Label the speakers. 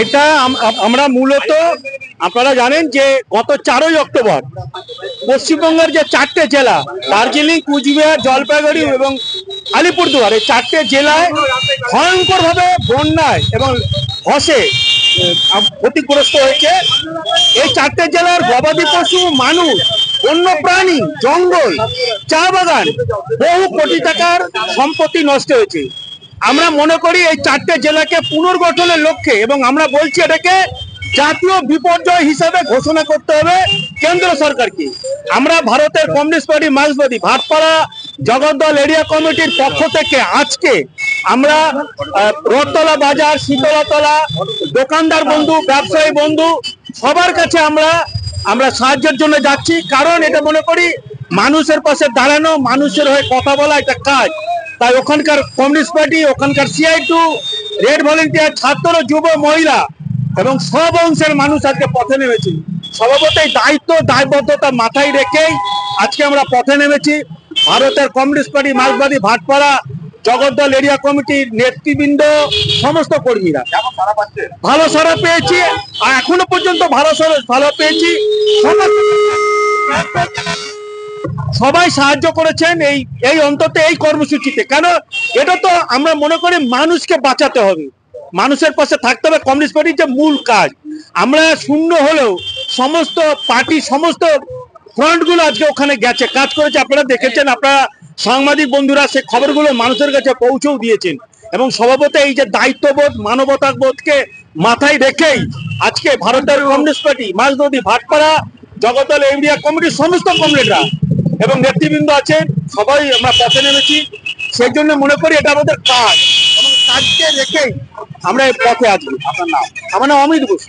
Speaker 1: এটা আমরা মূলত আপনারা জানেন যে গত 4ই অক্টোবর পশ্চিমবঙ্গের যে 4টে জেলা দার্জিলিং, কুচবিহার, জলপাইগুড়ি এবং আলিপুরদুয়ার, এই 4টে জেলায় ভয়ঙ্করভাবে বন্যায় এবং ধসে ক্ষতিগ্রস্ত হয়েছে। এই 4টে জেলার গবাদি পশু, মানুষ, বন্য প্রাণী, জঙ্গল, চা বাগান, বহু কোটি টাকার সম্পত্তি নষ্ট হয়েছে। আমরা মনে করি এই 4টে জেলাকে পুনর্গঠনের লক্ষ্যে, এবং আমরা বলছি এটাকে জাতীয় বিপর্যয় হিসাবে ঘোষণা করতে হবে কেন্দ্র সরকারকে। আমরা ভারতের কমিউনিস্ট পার্টি মার্ক্সবাদী ভাটপাড়া জগদ্দল এরিয়া কমিটির পক্ষ থেকে আজকে আমরা রথতলা বাজার, শীতলাতলা দোকানদার বন্ধু, ব্যবসায়ী বন্ধু সবার কাছে আমরা সাহায্যের জন্য যাচ্ছি। কারণ এটা মনে করি মানুষের পাশে দাঁড়ানো, মানুষের হয়ে কথা বলা এটা কাজ। তাই ওখানকার কমিউনিস্ট পার্টি, ওখানকার CI2, রেড ভলেন্টিয়ার, ছাত্র, যুব, মহিলা এবং সব অংশের মানুষ আজকে পথে নেমেছি। স্বভাবতই দায়িত্ব দায়বদ্ধতা মাথায় রেখেই আজকে আমরা পথে নেমেছি। ভারতের কমিউনিস্ট পার্টি মার্ক্সবাদী ভাটপাড়া জগদ্দল এরিয়া কমিটির নেতৃবৃন্দ, সমস্ত কর্মীরা ভালো সাড়া পেয়েছি, আর এখনো পর্যন্ত ভালো পেয়েছি। সবাই সাহায্য করেছেন এই অন্তত এই কর্মসূচিতে। কেন এটা তো আমরা মনে করি মানুষকে বাঁচাতে হবে, মানুষের পাশে থাকতে হবে, কমিউনিস্ট পার্টির যে মূল কাজ। আমরা শূন্য হলেও সমস্ত পার্টি, সমস্ত ফ্রন্টগুলো আজকে ওখানে গেছে, কাজ করেছে। আপনারা দেখেছেন, আপনারা সাংবাদিক বন্ধুরা সে খবরগুলো মানুষের কাছে পৌঁছেও দিয়েছেন। এবং স্বভাবত এই যে দায়িত্ববোধ, মানবতার বোধকে মাথায় রেখেই আজকে ভারতের কমিউনিস্ট পার্টি মার্ক্সবাদী ভাটপাড়া জগদ্দল এরিয়া কমিটির সমস্ত কমরেডরা এবং নেতৃবৃন্দ আছেন, সবাই আমরা পথে নেমেছি। সেই জন্য মনে করি এটা আমাদের কাজ, এবং কাজকে রেখেই আমরা এই পথে আছি। আপনার নাম? আমার নাম অমিত ঘোষ।